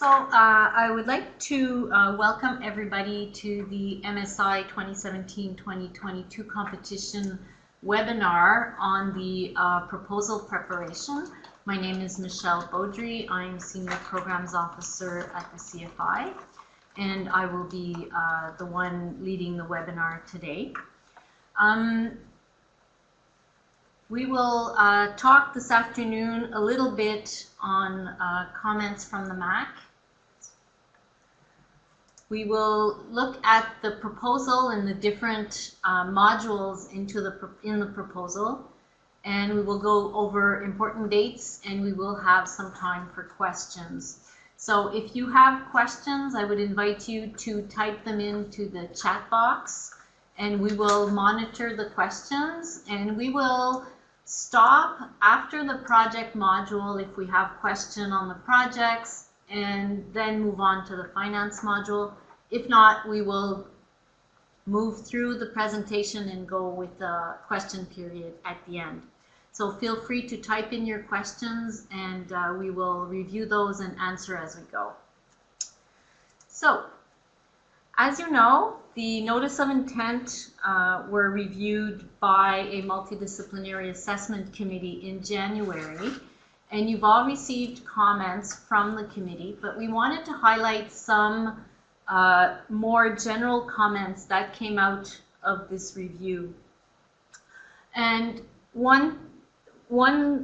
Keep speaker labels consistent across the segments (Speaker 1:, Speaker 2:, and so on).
Speaker 1: I would like to welcome everybody to the MSI 2017-2022 competition webinar on the proposal preparation. My name is Michelle Beaudry. I'm Senior Programs Officer at the CFI, and I will be the one leading the webinar today. We will talk this afternoon a little bit on comments from the MAC. We will look at the proposal and the different modules in the proposal, and we will go over important dates, and we will have some time for questions. So if you have questions, I would invite you to type them into the chat box, and we will monitor the questions, and we will stop after the project module if we have question on the projects, and then move on to the finance module. If not, we will move through the presentation and go with the question period at the end. So feel free to type in your questions, and we will review those and answer as we go. So, as you know, the notice of intent were reviewed by a multidisciplinary assessment committee in January, and you've all received comments from the committee, but we wanted to highlight some more general comments that came out of this review. And one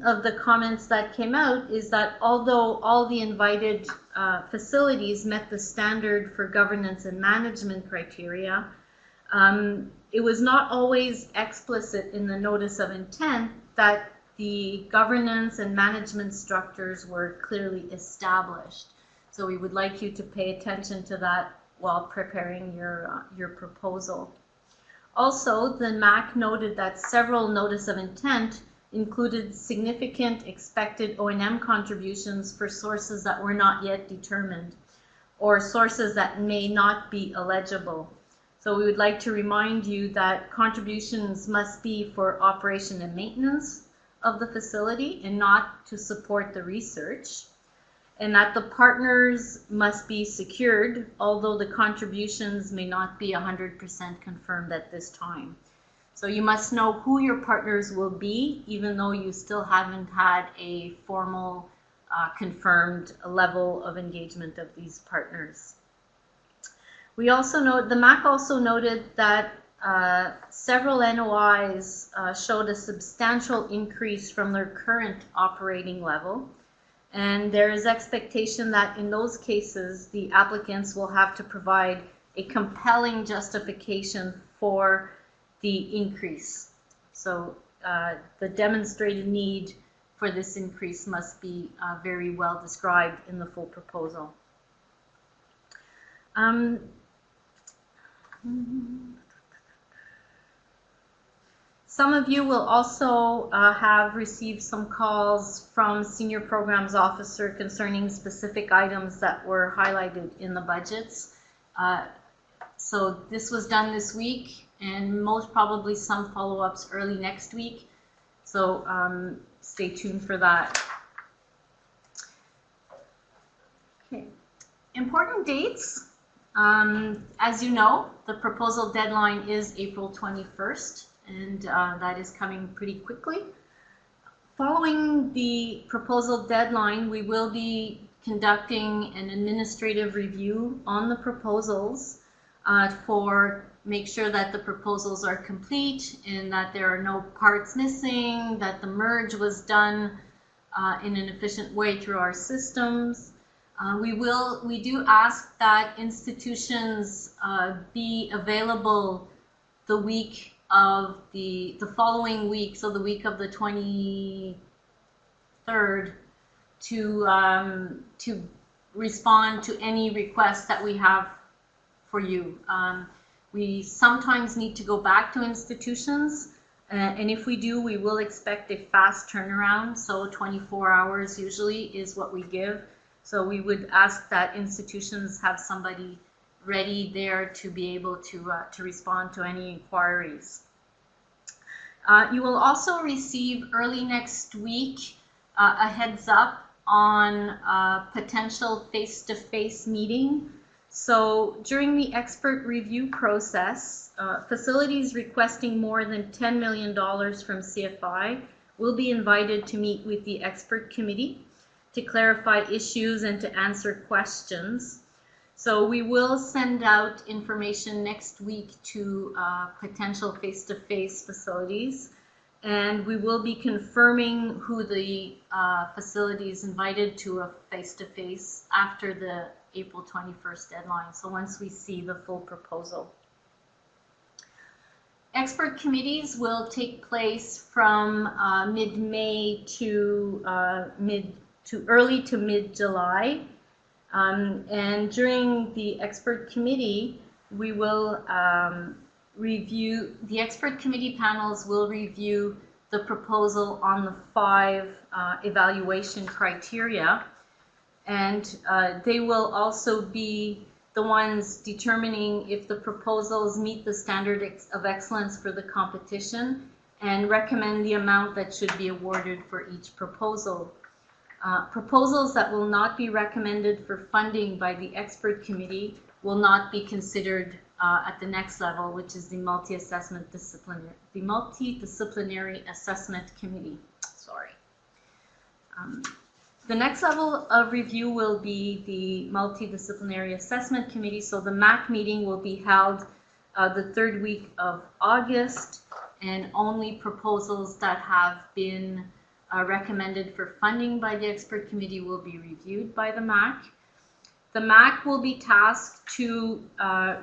Speaker 1: of the comments that came out is that although all the invited facilities met the standard for governance and management criteria, it was not always explicit in the notice of intent that the governance and management structures were clearly established. So we would like you to pay attention to that while preparing your proposal. Also, the MAC noted that several notice of intent included significant expected O&M contributions for sources that were not yet determined, or sources that may not be eligible. So we would like to remind you that contributions must be for operation and maintenance of the facility and not to support the research, and that the partners must be secured, although the contributions may not be 100% confirmed at this time. So you must know who your partners will be, even though you still haven't had a formal confirmed level of engagement of these partners. We also note, the MAC also noted that several NOIs showed a substantial increase from their current operating level, and there is expectation that in those cases the applicants will have to provide a compelling justification for the increase. So the demonstrated need for this increase must be very well described in the full proposal. Some of you will also have received some calls from Senior Programs Officer concerning specific items that were highlighted in the budgets. So this was done this week, and most probably some follow-ups early next week. So stay tuned for that. Okay. Important dates. As you know, the proposal deadline is April 21st. And that is coming pretty quickly. Following the proposal deadline, we will be conducting an administrative review on the proposals for make sure that the proposals are complete and that there are no parts missing, that the merge was done in an efficient way through our systems. We do ask that institutions be available the week of the following week, so the week of the 23rd, to respond to any requests that we have for you. We sometimes need to go back to institutions, and if we do, we will expect a fast turnaround, so 24 hours usually is what we give. So we would ask that institutions have somebody ready there to be able to respond to any inquiries. You will also receive early next week a heads up on a potential face-to-face meeting. So during the expert review process, facilities requesting more than $10 million from CFI will be invited to meet with the expert committee to clarify issues and to answer questions. So we will send out information next week to potential face-to-face facilities, and we will be confirming who the facilities invited to a face-to-face after the April 21st deadline. So once we see the full proposal. Expert committees will take place from mid-May to early to mid-July. And during the expert committee, we will the expert committee panels will review the proposal on the 5 evaluation criteria. And they will also be the ones determining if the proposals meet the standard of excellence for the competition and recommend the amount that should be awarded for each proposal. Proposals that will not be recommended for funding by the expert committee will not be considered at the next level, which is the multidisciplinary assessment committee. Sorry. The next level of review will be the multidisciplinary assessment committee. So the MAC meeting will be held the 3rd week of August, and only proposals that have been recommended for funding by the expert committee will be reviewed by the MAC. The MAC will be tasked to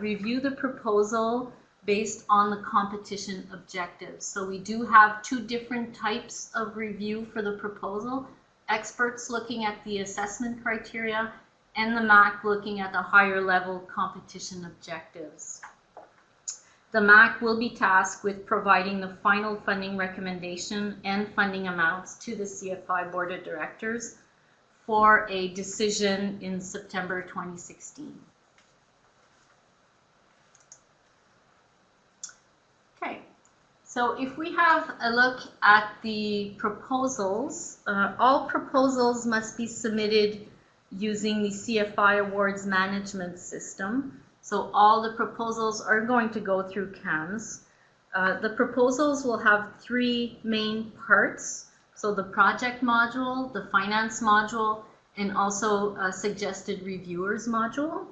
Speaker 1: review the proposal based on the competition objectives. So we do have 2 different types of review for the proposal. Experts looking at the assessment criteria, and the MAC looking at the higher level competition objectives. The MAC will be tasked with providing the final funding recommendation and funding amounts to the CFI Board of Directors for a decision in September 2016. Okay, so if we have a look at the proposals, all proposals must be submitted using the CFI Awards Management System. So all the proposals are going to go through CAMS. The proposals will have 3 main parts. So the project module, the finance module, and also a suggested reviewers module.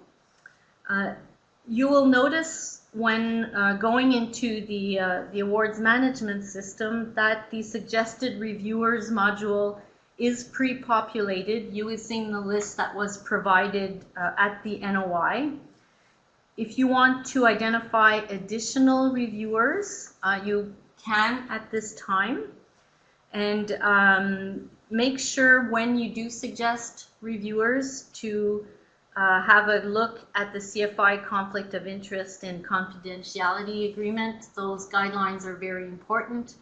Speaker 1: You will notice when going into the awards management system that the suggested reviewers module is pre-populated using the list that was provided at the NOI. If you want to identify additional reviewers, you can at this time. And make sure when you do suggest reviewers to have a look at the CFI conflict of interest and confidentiality agreement. Those guidelines are very important,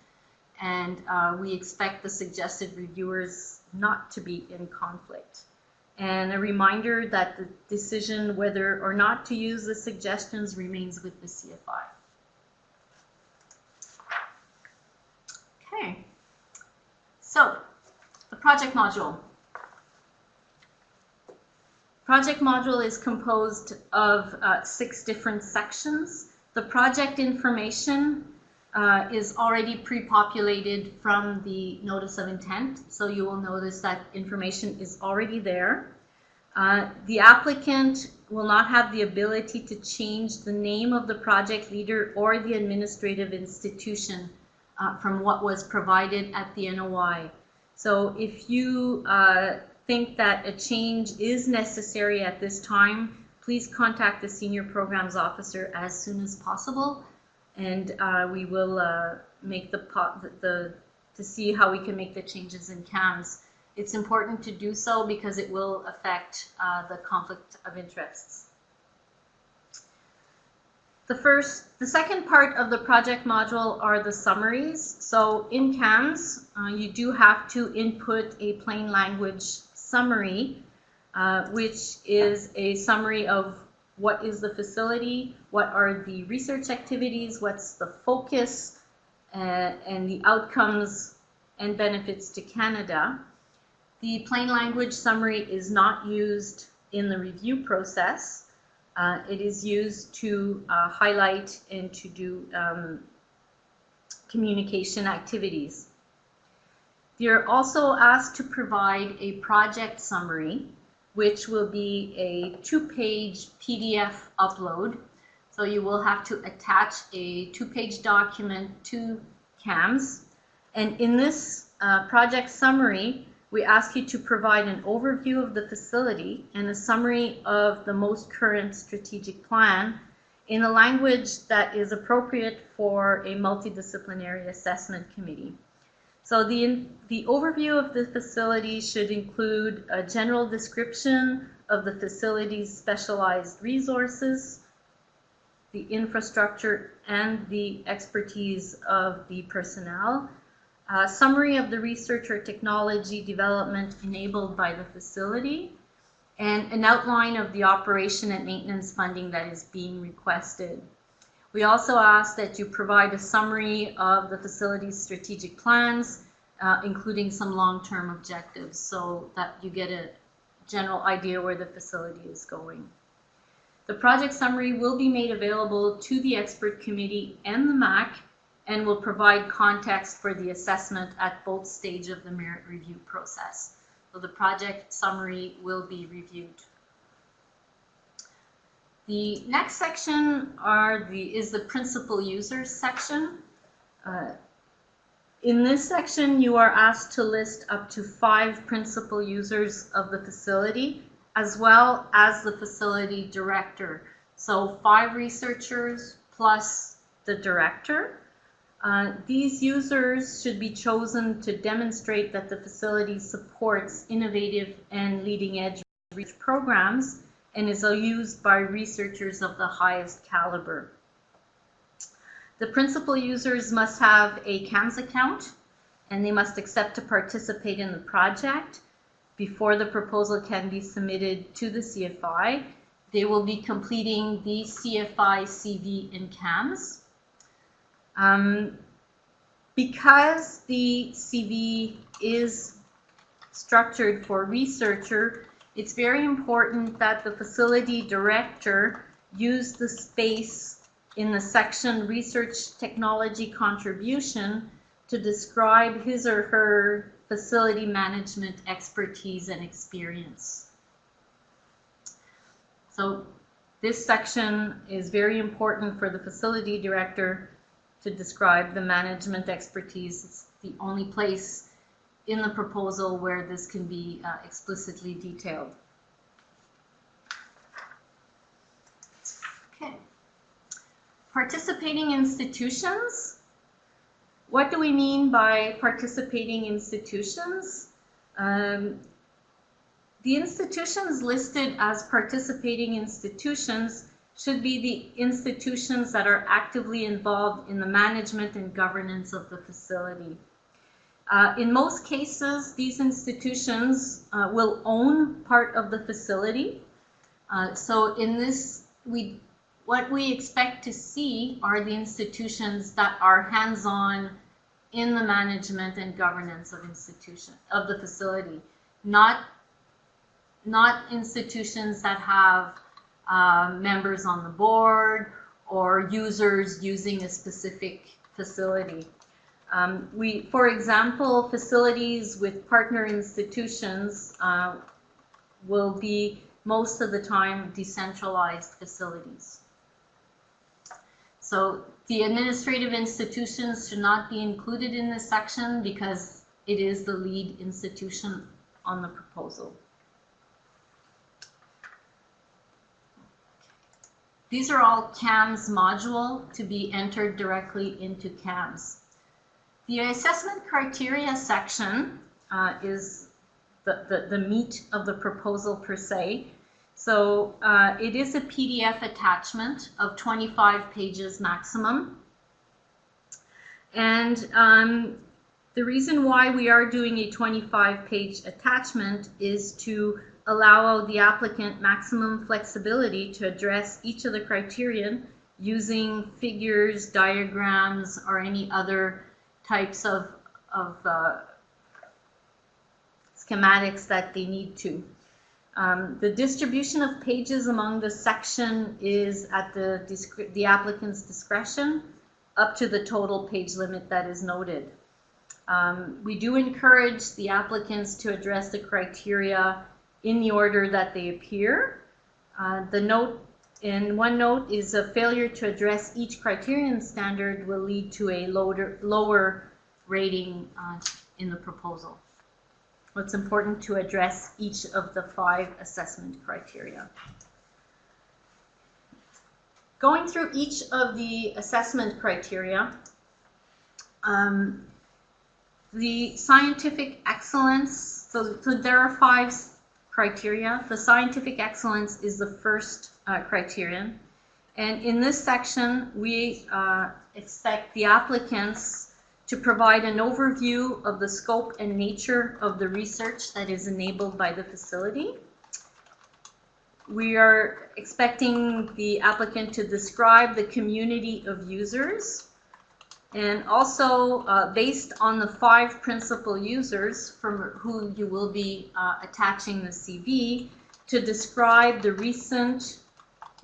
Speaker 1: and we expect the suggested reviewers not to be in conflict. And a reminder that the decision whether or not to use the suggestions remains with the CFI. Okay, so the project module. Project module is composed of 6 different sections. The project information is already pre-populated from the notice of intent, so you will notice that information is already there. The applicant will not have the ability to change the name of the project leader or the administrative institution from what was provided at the NOI. So if you think that a change is necessary at this time, please contact the Senior Programs Officer as soon as possible, and we will make to see how we can make the changes in CAMS. It's important to do so because it will affect the conflict of interests. The second part of the project module are the summaries. So in CAMS, you do have to input a plain language summary, which is a summary of what is the facility, what are the research activities, what's the focus, and the outcomes and benefits to Canada. The plain language summary is not used in the review process. It is used to highlight and to do communication activities. You're also asked to provide a project summary, which will be a 2-page PDF upload. So you will have to attach a 2-page document to CAMS. And in this project summary, we ask you to provide an overview of the facility and a summary of the most current strategic plan in a language that is appropriate for a multidisciplinary assessment committee. So the overview of the facility should include a general description of the facility's specialized resources, the infrastructure, and the expertise of the personnel, a summary of the research or technology development enabled by the facility, and an outline of the operation and maintenance funding that is being requested. We also ask that you provide a summary of the facility's strategic plans, including some long-term objectives, so that you get a general idea where the facility is going. The project summary will be made available to the expert committee and the MAC, and will provide context for the assessment at both stages of the merit review process. So the project summary will be reviewed. The next section is the principal users section. In this section, you are asked to list up to 5 principal users of the facility, as well as the facility director. So 5 researchers plus the director. These users should be chosen to demonstrate that the facility supports innovative and leading-edge research programs and is used by researchers of the highest caliber. The principal users must have a CAMS account, and they must accept to participate in the project. Before the proposal can be submitted to the CFI, they will be completing the CFI CV in CAMS. Because the CV is structured for researcher, it's very important that the facility director use the space in the section Research Technology Contribution to describe his or her facility management expertise and experience. So this section is very important for the facility director to describe the management expertise. It's the only place in the proposal where this can be explicitly detailed. Okay. Participating institutions. What do we mean by participating institutions? The institutions listed as participating institutions should be the institutions that are actively involved in the management and governance of the facility. In most cases, these institutions will own part of the facility. So in this, what we expect to see are the institutions that are hands-on in the management and governance of the facility, not institutions that have members on the board or users using a specific facility. For example, facilities with partner institutions will be most of the time decentralized facilities. So the administrative institutions should not be included in this section because it is the lead institution on the proposal. These are all CAMS module to be entered directly into CAMS. The assessment criteria section is the meat of the proposal per se. So it is a PDF attachment of 25 pages maximum. And the reason why we are doing a 25-page attachment is to allow the applicant maximum flexibility to address each of the criterion using figures, diagrams, or any other types of schematics that they need to. The distribution of pages among the section is at the applicant's discretion, up to the total page limit that is noted. We do encourage the applicants to address the criteria in the order that they appear. The note in one note is a failure to address each criterion standard will lead to a lower rating in the proposal. It's important to address each of the 5 assessment criteria. Going through each of the assessment criteria, the scientific excellence, so there are 5 criteria. The scientific excellence is the first criterion. And in this section, we expect the applicants to provide an overview of the scope and nature of the research that is enabled by the facility. We are expecting the applicant to describe the community of users, and also based on the 5 principal users from who you will be attaching the CV, to describe the recent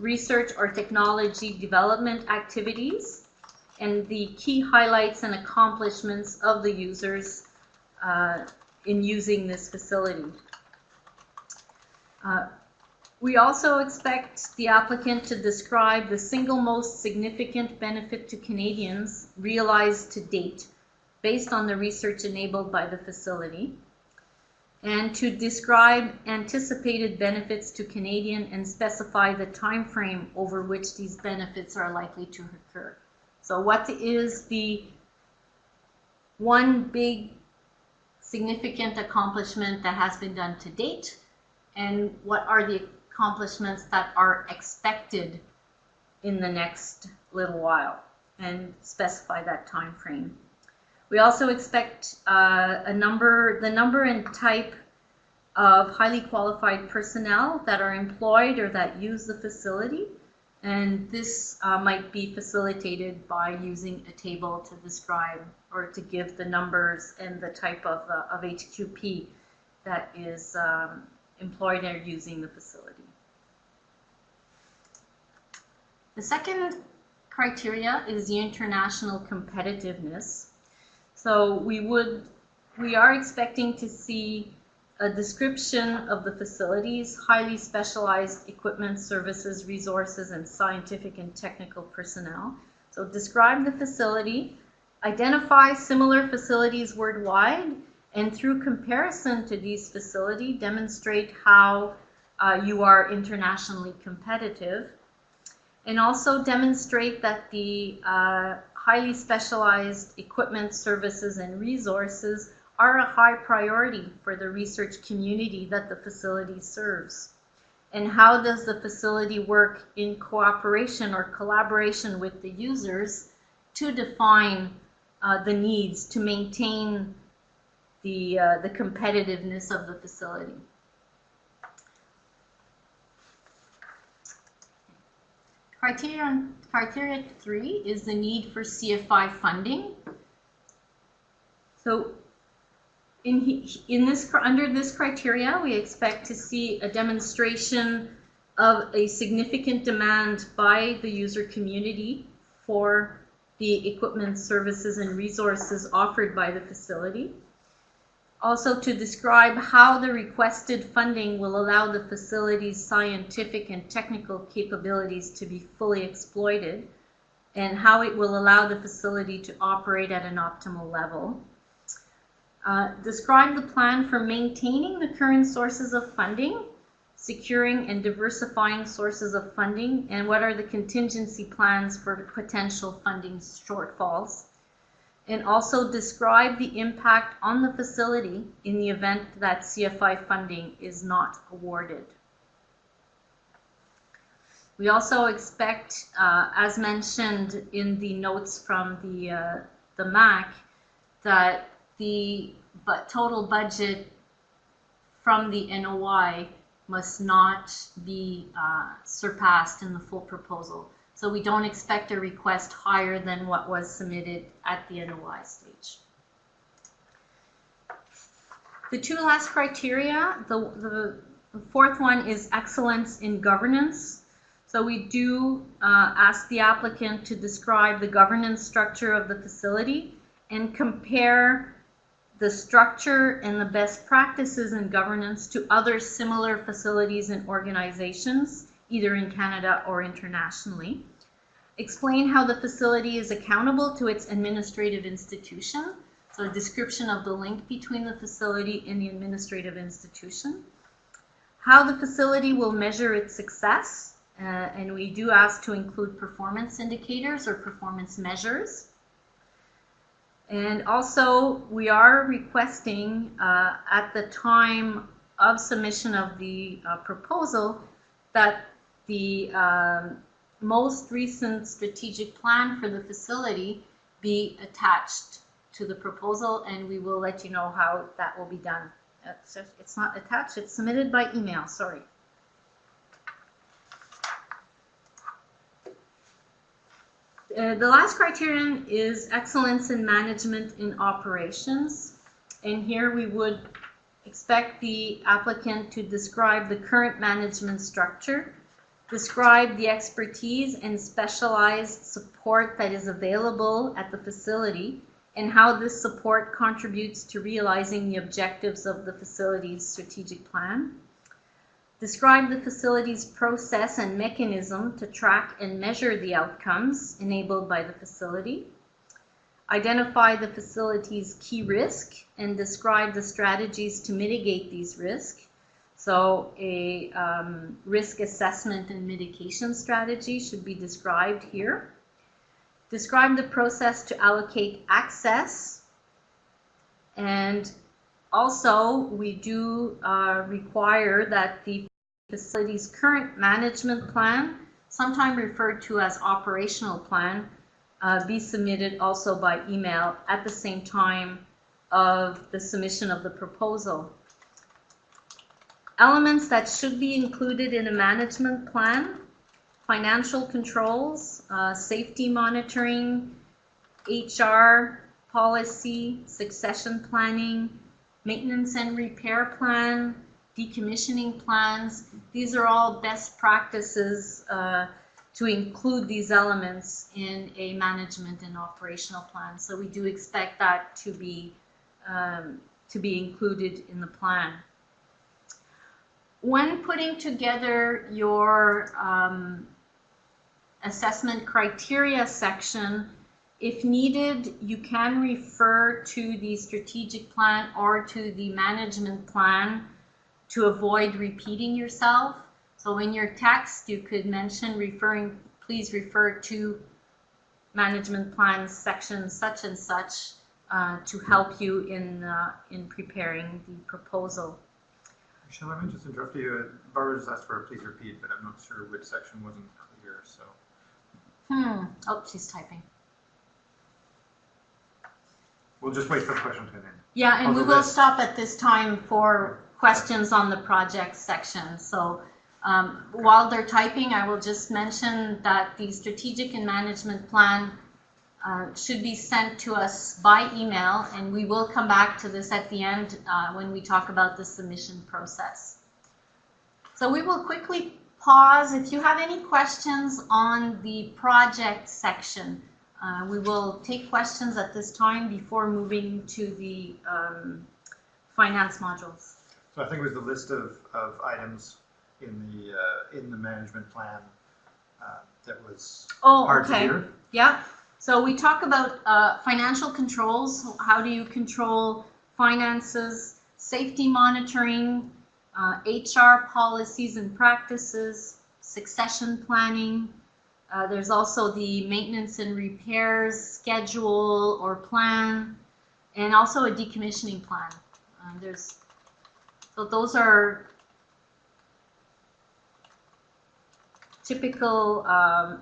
Speaker 1: research or technology development activities and the key highlights and accomplishments of the users in using this facility. We also expect the applicant to describe the single most significant benefit to Canadians realized to date based on the research enabled by the facility, and to describe anticipated benefits to Canadian and specify the time frame over which these benefits are likely to occur. So what is the one big significant accomplishment that has been done to date, and what are the accomplishments that are expected in the next little while, and specify that time frame. We also expect the number and type of highly qualified personnel that are employed or that use the facility. And this might be facilitated by using a table to describe or to give the numbers and the type of HQP that is employed or using the facility. The second criteria is the international competitiveness. So we are expecting to see a description of the facilities, highly specialized equipment, services, resources, and scientific and technical personnel. So describe the facility, identify similar facilities worldwide, and through comparison to these facilities, demonstrate how you are internationally competitive, and also demonstrate that the highly specialized equipment, services, and resources are a high priority for the research community that the facility serves. And how does the facility work in cooperation or collaboration with the users to define the needs to maintain the competitiveness of the facility. Criteria 3 is the need for CFI funding. So under this criteria, we expect to see a demonstration of a significant demand by the user community for the equipment, services, and resources offered by the facility. Also to describe how the requested funding will allow the facility's scientific and technical capabilities to be fully exploited, and how it will allow the facility to operate at an optimal level. Describe the plan for maintaining the current sources of funding, securing and diversifying sources of funding, and what are the contingency plans for potential funding shortfalls. And also describe the impact on the facility in the event that CFI funding is not awarded. We also expect, as mentioned in the notes from the MAC, that the total budget from the NOI must not be surpassed in the full proposal. So we don't expect a request higher than what was submitted at the NOI stage. The two last criteria, the fourth one is excellence in governance. So we do ask the applicant to describe the governance structure of the facility and compare the structure and the best practices in governance to other similar facilities and organizations, either in Canada or internationally. Explain how the facility is accountable to its administrative institution. So a description of the link between the facility and the administrative institution. How the facility will measure its success. And we do ask to include performance indicators or performance measures. And also, we are requesting at the time of submission of the proposal that the most recent strategic plan for the facility be attached to the proposal, and we will let you know how that will be done. It's not attached, it's submitted by email, sorry. The last criterion is excellence in management in operations. And here we would expect the applicant to describe the current management structure, describe the expertise and specialized support that is available at the facility, and how this support contributes to realizing the objectives of the facility's strategic plan. Describe the facility's process and mechanism to track and measure the outcomes enabled by the facility. Identify the facility's key risk and describe the strategies to mitigate these risks. So a risk assessment and mitigation strategy should be described here. Describe the process to allocate access, and also, we do require that the facility's current management plan, sometimes referred to as operational plan, be submitted also by email at the same time of the submission of the proposal. Elements that should be included in a management plan: financial controls, safety monitoring, HR policy, succession planning, maintenance and repair plan, decommissioning plans. These are all best practices to include these elements in a management and operational plan. So we do expect that to be included in the plan. When putting together your assessment criteria section, if needed, you can refer to the strategic plan or to the management plan to avoid repeating yourself. So in your text, you could mention please refer to management plan section such and such to help you in preparing the proposal.
Speaker 2: Michelle, let me just interrupt you. Barbara just asked for a please repeat, but I'm not sure which section wasn't clear, so.
Speaker 1: Oh, she's typing.
Speaker 2: We'll just wait for the question to end.
Speaker 1: Yeah, and we will stop at this time for questions on the project section. So while they're typing, I will just mention that the strategic and management plan should be sent to us by email, and we will come back to this at the end when we talk about the submission process. So we will quickly pause. If you have any questions on the project section, we will take questions at this time before moving to the finance modules.
Speaker 2: So I think it was the list of items in the management plan that was hard to hear.
Speaker 1: Yeah. So we talk about financial controls. How do you control finances, safety monitoring, HR policies and practices, succession planning. There's also the maintenance and repairs schedule or plan, and also a decommissioning plan. So those are typical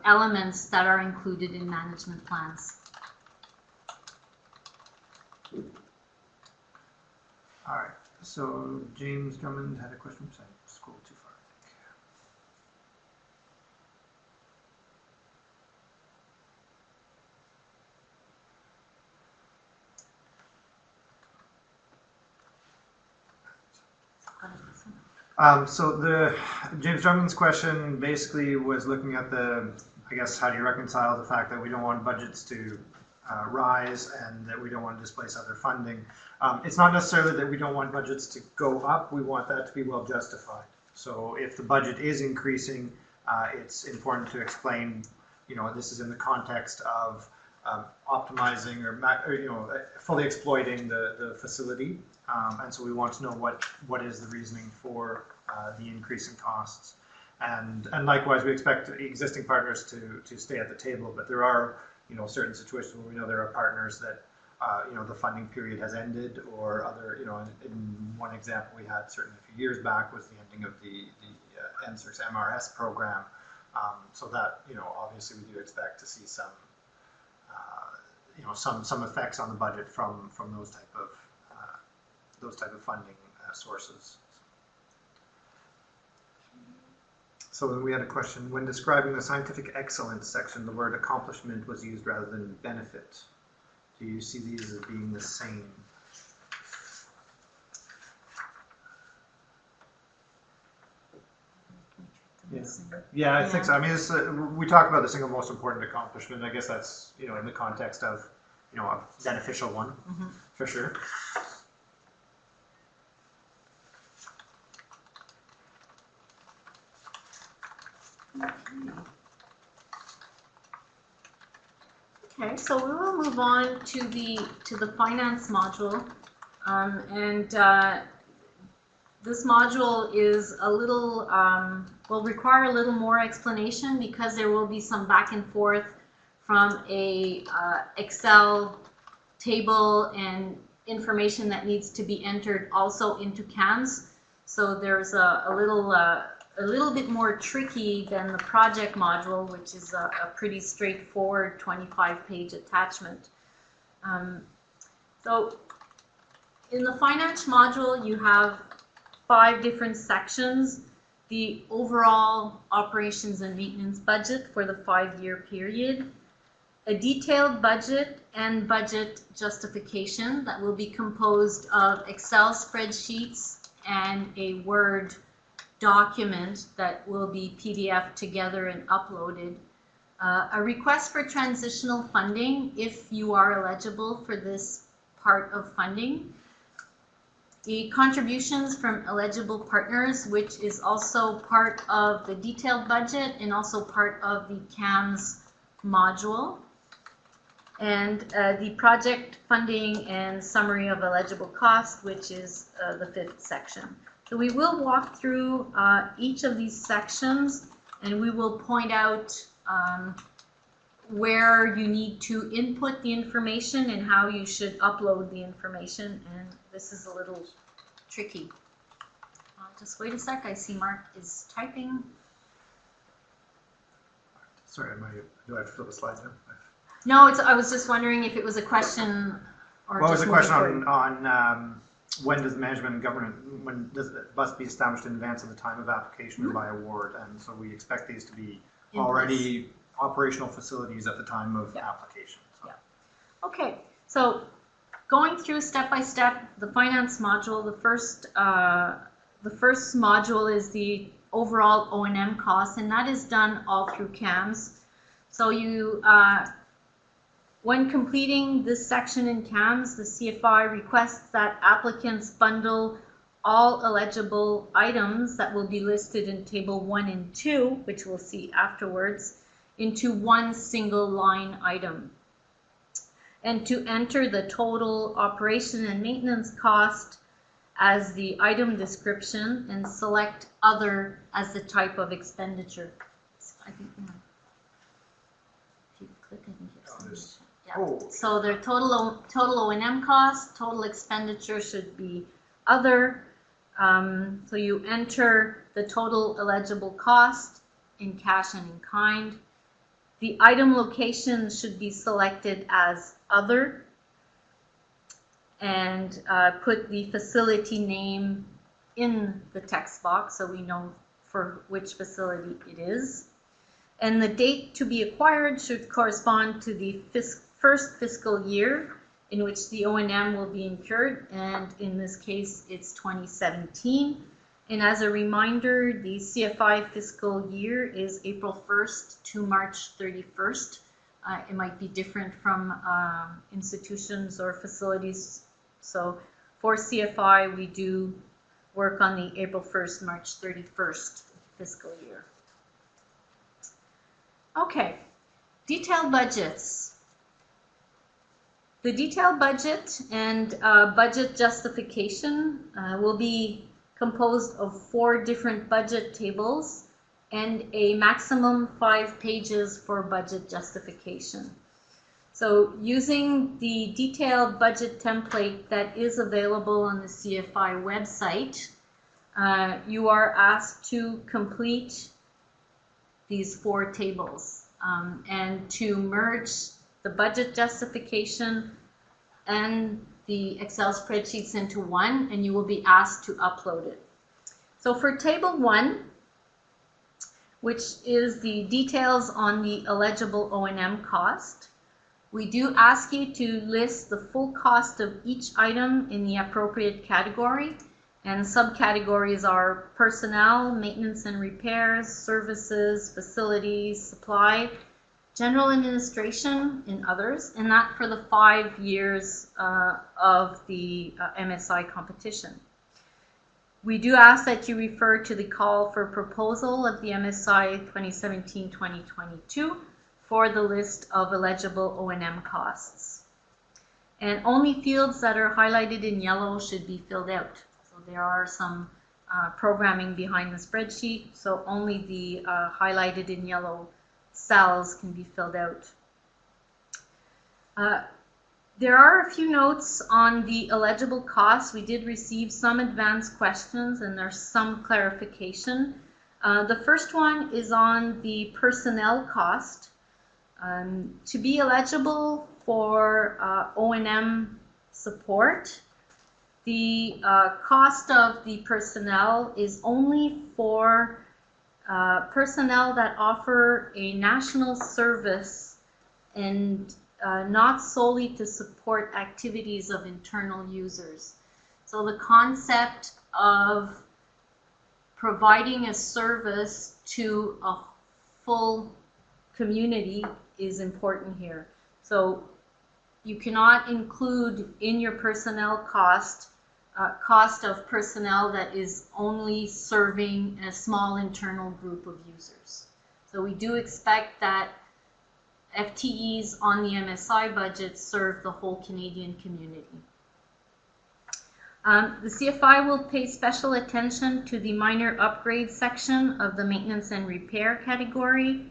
Speaker 1: elements that are included in management plans.
Speaker 2: All right, so James Drummond had a question. Oops, I scrolled too far. So James Drummond's question basically was looking at I guess, how do you reconcile the fact that we don't want budgets to rise and that we don't want to displace other funding. It's not necessarily that we don't want budgets to go up, we want that to be well justified. So if the budget is increasing, it's important to explain, this is in the context of optimizing or fully exploiting the facility. And so we want to know what is the reasoning for the increase in costs. And likewise, we expect existing partners to stay at the table, but there are certain situations where we know there are partners that the funding period has ended, or other, in one example we had certainly a few years back was the ending of the NSERS MRS program. So that, obviously we do expect to see some effects on the budget from those type of funding sources. So then we had a question, when describing the scientific excellence section, the word accomplishment was used rather than benefit. Do you see these as being the same? Yeah, I think so. I mean, we talk about the single most important accomplishment. I guess that's, in the context of, a beneficial one, for sure.
Speaker 1: Okay, so we will move on to the finance module, and this module is a little will require a little more explanation because there will be some back and forth from a Excel table and information that needs to be entered also into CAMS. So there's a little bit more tricky than the project module, which is a pretty straightforward 25-page attachment. So in the finance module, you have 5 different sections. The overall operations and maintenance budget for the 5-year period, a detailed budget and budget justification that will be composed of Excel spreadsheets and a Word document that will be PDF together and uploaded. A request for transitional funding if you are eligible for this part of funding. The contributions from eligible partners, which is also part of the detailed budget and also part of the CAMS module. And the project funding and summary of eligible costs, which is the 5th section. So we will walk through each of these sections, and we will point out where you need to input the information and how you should upload the information. And this is a little tricky. Just wait a sec. I see Mark is typing.
Speaker 2: Sorry, do I have to flip a slide now?
Speaker 1: No, I was just wondering if it was a question or
Speaker 2: well,
Speaker 1: just
Speaker 2: it was a question on when does management and government, when does it must be established in advance of the time of application or by award? And so we expect these to be already operational facilities at the time of application. So.
Speaker 1: Yeah. Okay, so going through step by step, the finance module, the first module is the overall O&M costs, and that is done all through CAMS. So you, when completing this section in CAMS, the CFI requests that applicants bundle all eligible items that will be listed in Table 1 and 2, which we'll see afterwards, into one single line item. And to enter the total operation and maintenance cost as the item description and select other as the type of expenditure. I think, if you click, I think you have So their total O&M cost, total expenditure should be other. So you enter the total eligible cost in cash and in kind. The item location should be selected as other, and put the facility name in the text box so we know for which facility it is. And the date to be acquired should correspond to the first fiscal year in which the O&M will be incurred, and in this case it's 2017. And as a reminder, the CFI fiscal year is April 1st to March 31st. It might be different from institutions or facilities. So for CFI, we do work on the April 1st, March 31st fiscal year. Okay, detailed budgets. The detailed budget and budget justification will be composed of 4 different budget tables and a maximum 5 pages for budget justification. So using the detailed budget template that is available on the CFI website, you are asked to complete these 4 tables and to merge the budget justification and the Excel spreadsheets into one, and you will be asked to upload it. So for table 1, which is the details on the eligible O&M cost, we do ask you to list the full cost of each item in the appropriate category, and subcategories are personnel, maintenance and repairs, services, facilities, supply, general administration, and others, and that for the 5 years of the MSI competition. We do ask that you refer to the call for proposal of the MSI 2017-2022 for the list of eligible O&M costs. And only fields that are highlighted in yellow should be filled out. So there are some programming behind the spreadsheet, so only the highlighted in yellow cells can be filled out. There are a few notes on the eligible costs. We did receive some advanced questions and there's some clarification. The first one is on the personnel cost. To be eligible for O&M support, the cost of the personnel is only for personnel that offer a national service and not solely to support activities of internal users. So the concept of providing a service to a full community is important here. So you cannot include in your personnel cost of personnel that is only serving a small internal group of users. So we do expect that FTEs on the MSI budget serve the whole Canadian community. The CFI will pay special attention to the minor upgrade section of the maintenance and repair category.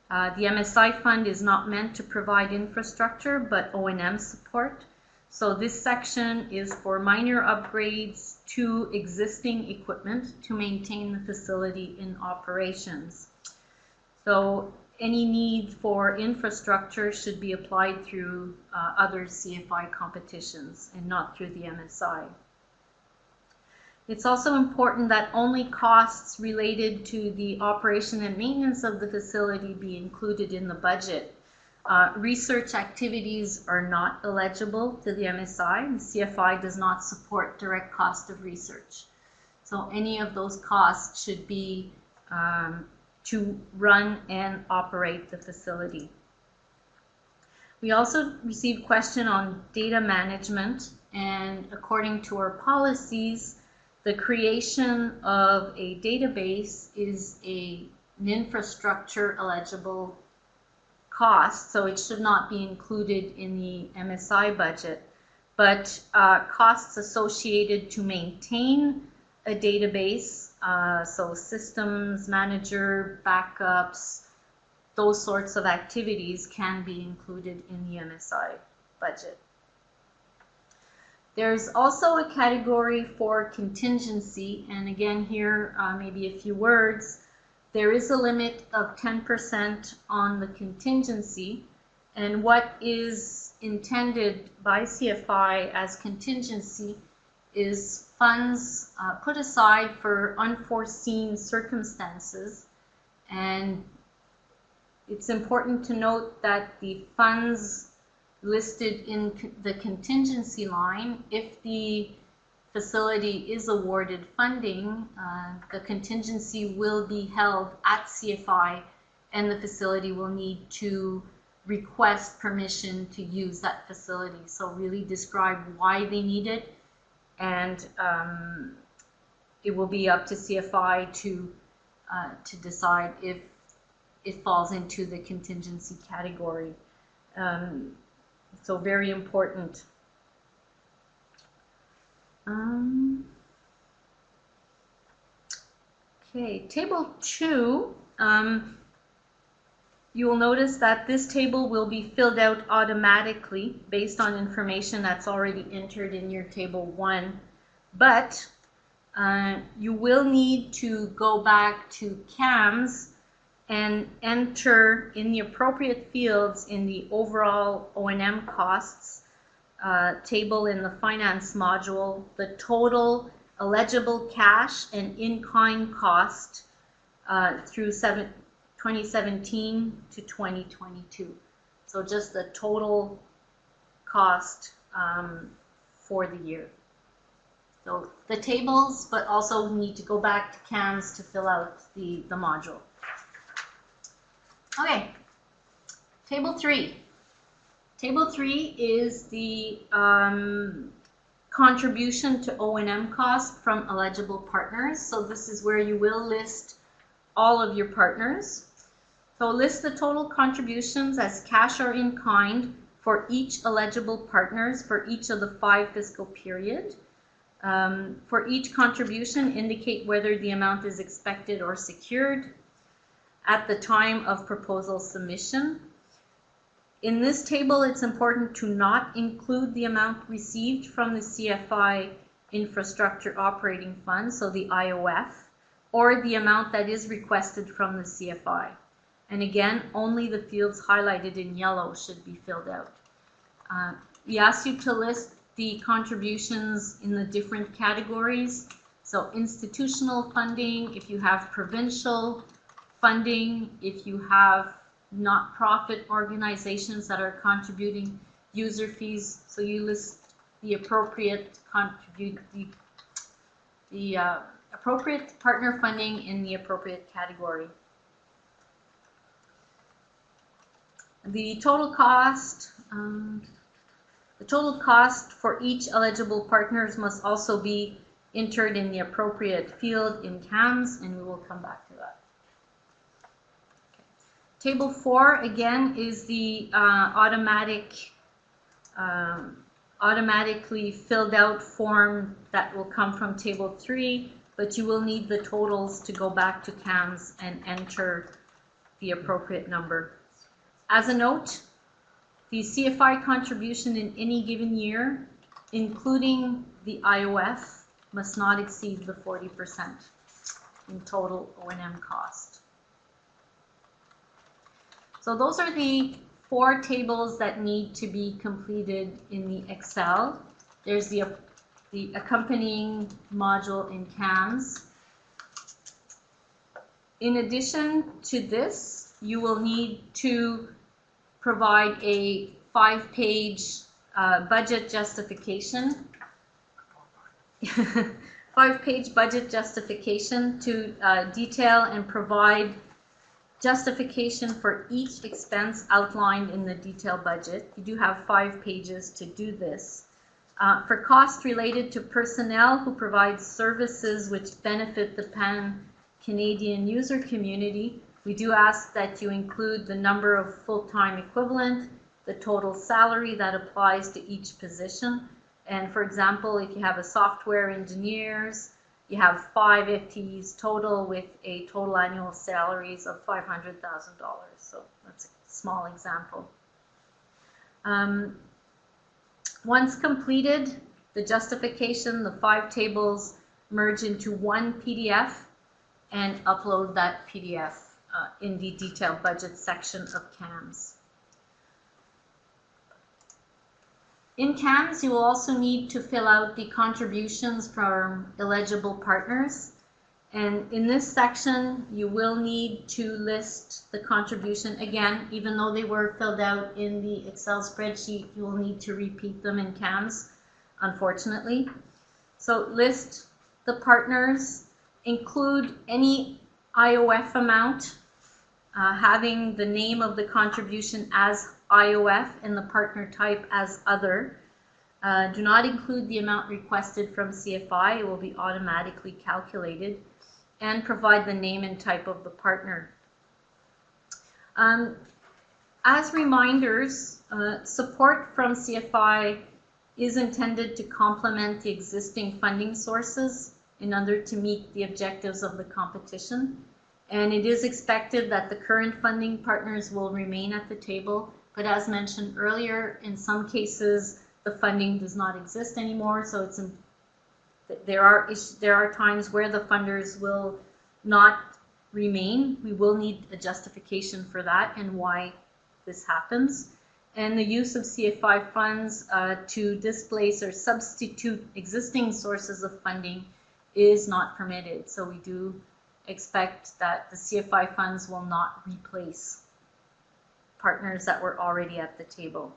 Speaker 1: The MSI fund is not meant to provide infrastructure but O&M support. So this section is for minor upgrades to existing equipment to maintain the facility in operations. So any need for infrastructure should be applied through other CFI competitions and not through the MSI. It's also important that only costs related to the operation and maintenance of the facility be included in the budget. Research activities are not eligible to the MSI, and CFI does not support direct cost of research. So any of those costs should be to run and operate the facility. We also received a question on data management, and according to our policies, the creation of a database is an infrastructure eligible cost, so it should not be included in the MSI budget. But costs associated to maintain a database, so systems manager, backups, those sorts of activities can be included in the MSI budget. There's also a category for contingency, and again here, maybe a few words. There is a limit of 10% on the contingency, and what is intended by CFI as contingency is funds put aside for unforeseen circumstances. And it's important to note that the funds listed in the contingency line, if the facility is awarded funding, the contingency will be held at CFI, and the facility will need to request permission to use that facility. So really describe why they need it, and it will be up to CFI to decide if it falls into the contingency category. So very important. Okay, table 2. You will notice that this table will be filled out automatically based on information that's already entered in your table 1, but you will need to go back to CAMS and enter in the appropriate fields in the overall O&M costs table in the finance module the total eligible cash and in-kind cost through 2017 to 2022. So just the total cost for the year. So the tables, but also we need to go back to CAMS to fill out the module. Okay, table 3. Table 3 is the contribution to O&M costs from eligible partners. So this is where you will list all of your partners. So list the total contributions as cash or in kind for each eligible partners for each of the 5 fiscal period. For each contribution, indicate whether the amount is expected or secured at the time of proposal submission. In this table, it's important to not include the amount received from the CFI Infrastructure Operating Fund, so the IOF, or the amount that is requested from the CFI. And again, only the fields highlighted in yellow should be filled out. We ask you to list the contributions in the different categories. So institutional funding, if you have provincial funding, if you have not-profit organizations that are contributing, user fees, so you list the appropriate appropriate partner funding in the appropriate category. The total cost for each eligible partners must also be entered in the appropriate field in CAMS, and we will come back to that. Okay. Table 4 again is the automatically filled out form that will come from table 3, but you will need the totals to go back to CAMS and enter the appropriate number. As a note, the CFI contribution in any given year, including the IOF, must not exceed the 40% in total O&M cost. So those are the 4 tables that need to be completed in the Excel. There's the accompanying module in CAMS. In addition to this, you will need to provide a 5-page budget justification. 5-page budget justification to detail and provide justification for each expense outlined in the detailed budget. You do have 5 pages to do this. For costs related to personnel who provide services which benefit the Pan-Canadian user community, we do ask that you include the number of full-time equivalent, the total salary that applies to each position. And for example, if you have a software engineers, you have 5 FTEs total with a total annual salaries of $500,000. So that's a small example. Once completed, the justification, the 5 tables merge into one PDF and upload that PDF in the detailed budget section of CAMS. In CAMS, you will also need to fill out the contributions from eligible partners. And in this section, you will need to list the contribution. Again, even though they were filled out in the Excel spreadsheet, you will need to repeat them in CAMS, unfortunately. So list the partners, include any IOF amount, having the name of the contribution as IOF and the partner type as other. Do not include the amount requested from CFI, it will be automatically calculated, and provide the name and type of the partner. As reminders, support from CFI is intended to complement the existing funding sources in order to meet the objectives of the competition. And it is expected that the current funding partners will remain at the table, but as mentioned earlier, in some cases, the funding does not exist anymore, so there are times where the funders will not remain. We will need a justification for that and why this happens. And the use of CFI funds to displace or substitute existing sources of funding is not permitted. So we do expect that the CFI funds will not replace partners that were already at the table.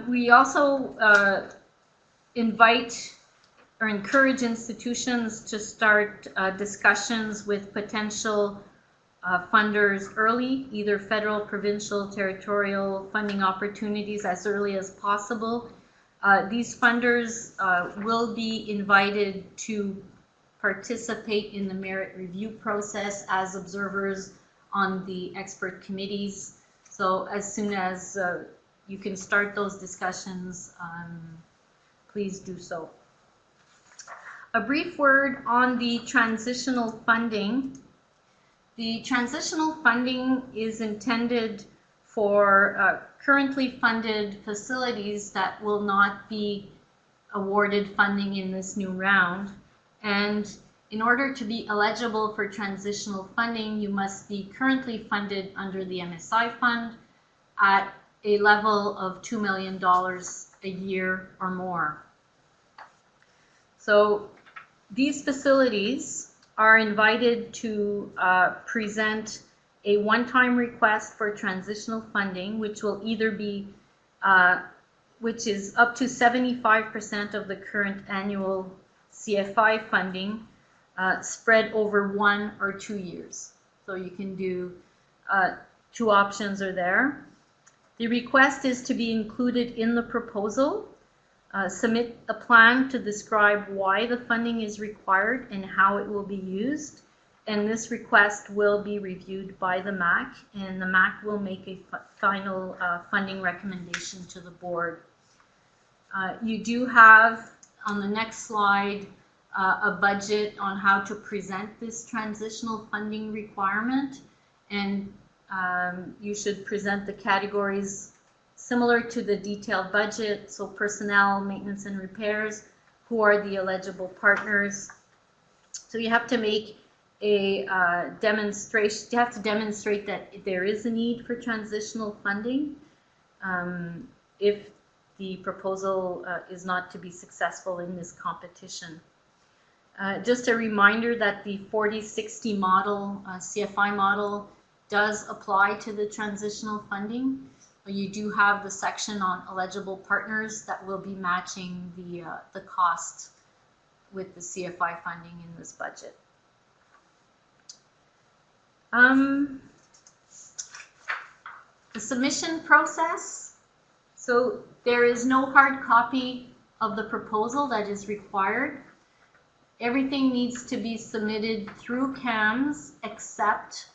Speaker 1: We also invite or encourage institutions to start discussions with potential funders early, either federal, provincial, territorial funding opportunities as early as possible. These funders will be invited to participate in the merit review process as observers on the expert committees. So as soon as you can start those discussions, please do so. A brief word on the transitional funding. The transitional funding is intended for currently funded facilities that will not be awarded funding in this new round. And in order to be eligible for transitional funding, you must be currently funded under the MSI fund at a level of $2 million a year or more. So these facilities are invited to present a one-time request for transitional funding, which will either be, which is up to 75% of the current annual CFI funding, spread over 1 or 2 years. So you can do, two options are there. The request is to be included in the proposal. Submit a plan to describe why the funding is required and how it will be used. And this request will be reviewed by the MAC, and the MAC will make a final funding recommendation to the board. You do have, on the next slide, a budget on how to present this transitional funding requirement, and you should present the categories similar to the detailed budget, so personnel, maintenance and repairs, who are the eligible partners. So you have to make a demonstration, you have to demonstrate that there is a need for transitional funding if the proposal is not to be successful in this competition. Just a reminder that the 40-60 model, CFI model, does apply to the transitional funding. You do have the section on eligible partners that will be matching the cost with the CFI funding in this budget. The submission process. So there is no hard copy of the proposal that is required. Everything needs to be submitted through CAMS except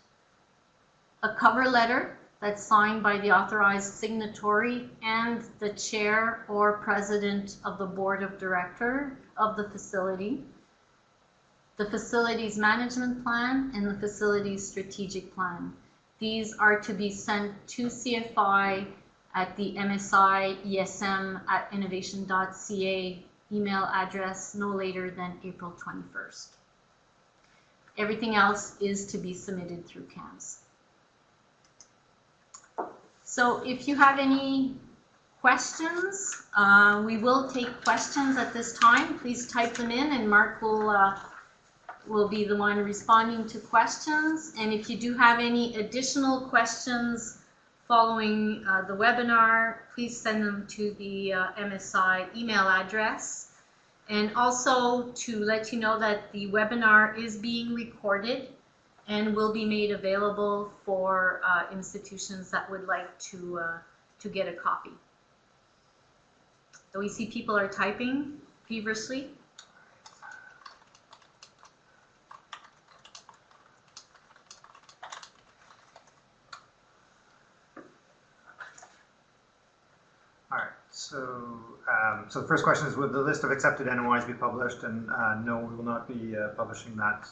Speaker 1: a cover letter that's signed by the authorized signatory and the chair or president of the board of directors of the facility, the facility's management plan, and the facility's strategic plan. These are to be sent to CFI at the MSI esm@innovation.ca email address no later than April 21st. Everything else is to be submitted through CAMS. So if you have any questions, we will take questions at this time. Please type them in and Mark will be the one responding to questions. And if you do have any additional questions following the webinar, please send them to the MSI email address. And also to let you know that the webinar is being recorded and will be made available for institutions that would like to get a copy. So we see people are typing feverishly.
Speaker 2: All right, so so the first question is, would the list of accepted NOIs be published? And no, we will not be publishing that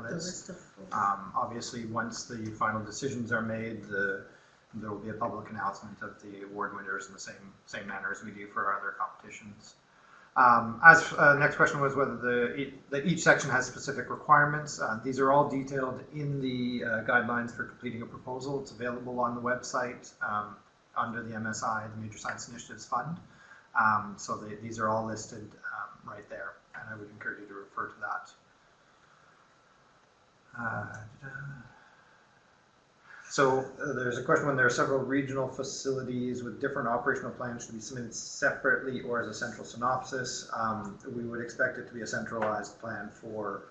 Speaker 2: list. Obviously, once the final decisions are made, there will be a public announcement of the award winners in the same manner as we do for our other competitions. Next question was whether each section has specific requirements. These are all detailed in the guidelines for completing a proposal. It's available on the website under the MSI, the Major Science Initiatives Fund. So these are all listed right there, and I would encourage you to refer to that. So there's a question when there are several regional facilities with different operational plans to be submitted separately or as a central synopsis. We would expect it to be a centralized plan for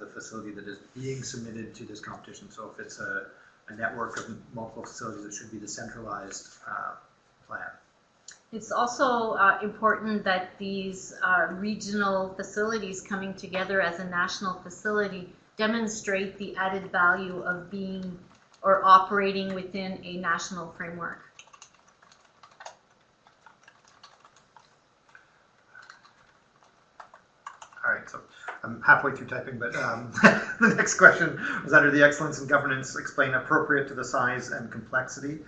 Speaker 2: the facility that is being submitted to this competition. So if it's a network of multiple facilities, it should be the centralized plan.
Speaker 1: It's also important that these regional facilities coming together as a national facility demonstrate the added value of being or operating within a national framework.
Speaker 2: All right, so I'm halfway through typing, but the next question was under the excellence in governance, explain appropriate to the size and complexity.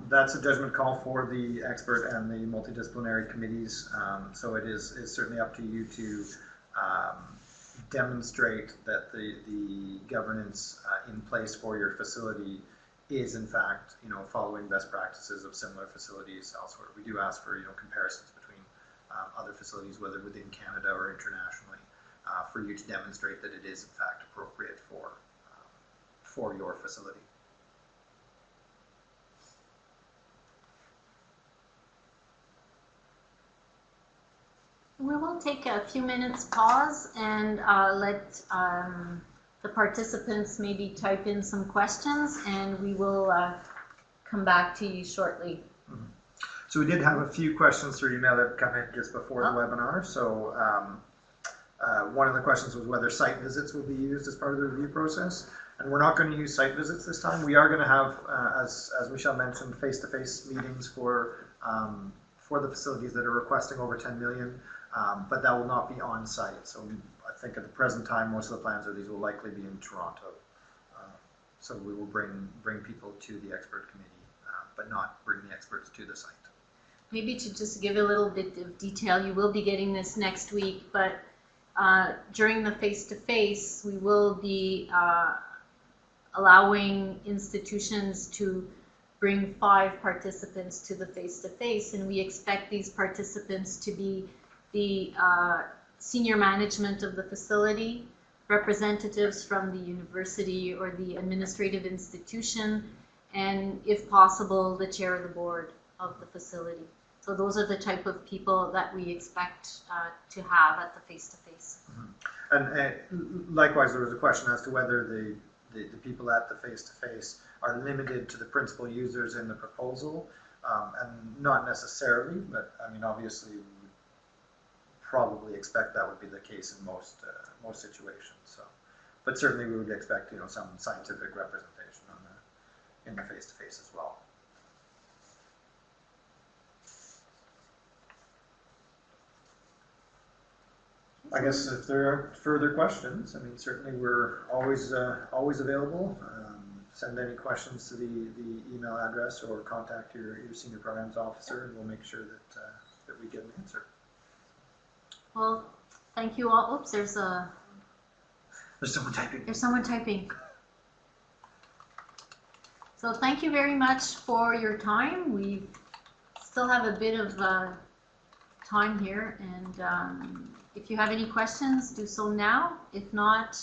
Speaker 2: That's a judgment call for the expert and the multidisciplinary committees. So it is certainly up to you to demonstrate that the governance in place for your facility is in fact, following best practices of similar facilities elsewhere. We do ask for, comparisons between other facilities, whether within Canada or internationally, for you to demonstrate that it is in fact appropriate for your facility.
Speaker 1: We will take a few minutes pause and let the participants maybe type in some questions, and we will come back to you shortly.
Speaker 2: Mm-hmm. So we did have a few questions through email that come in just before the webinar. So one of the questions was whether site visits will be used as part of the review process. And we're not going to use site visits this time. We are going to have, as Michelle mentioned, face-to-face meetings for the facilities that are requesting over 10 million. But that will not be on site. So I think at the present time, most of the plans are these will likely be in Toronto. So we will bring people to the expert committee, but not bring the experts to the site.
Speaker 1: Maybe to just give a little bit of detail, you will be getting this next week, but during the face-to-face, we will be allowing institutions to bring 5 participants to the face-to-face, and we expect these participants to be the senior management of the facility, representatives from the university or the administrative institution, and if possible, the chair of the board of the facility. So those are the type of people that we expect to have at the face-to-face.
Speaker 2: Mm-hmm. And likewise, there was a question as to whether the people at the face-to-face are limited to the principal users in the proposal, and not necessarily, but I mean, obviously, we would probably expect that would be the case in most situations. So, but certainly we would expect, some scientific representation in the face-to-face as well. I guess if there are further questions, I mean, certainly we're always available. Send any questions to the email address or contact your senior programs officer, and we'll make sure that we get an answer.
Speaker 1: Well, thank you all. Oops, there's
Speaker 2: someone typing.
Speaker 1: There's someone typing. So thank you very much for your time. We still have a bit of time here, and if you have any questions, do so now. If not,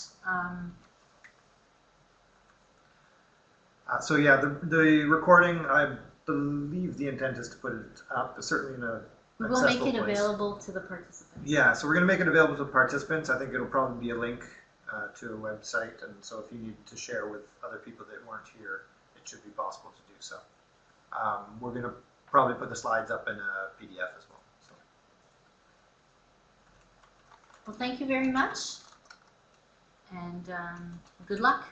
Speaker 2: So yeah, the recording, I believe the intent is to put it up, certainly in a
Speaker 1: We will make
Speaker 2: accessible
Speaker 1: it
Speaker 2: place.
Speaker 1: available to the participants.
Speaker 2: Yeah, so we're going to make it available to participants. I think it'll probably be a link to a website, and so if you need to share with other people that weren't here, it should be possible to do so. We're going to probably put the slides up in a PDF as well. So.
Speaker 1: Well, thank you very much, and good luck.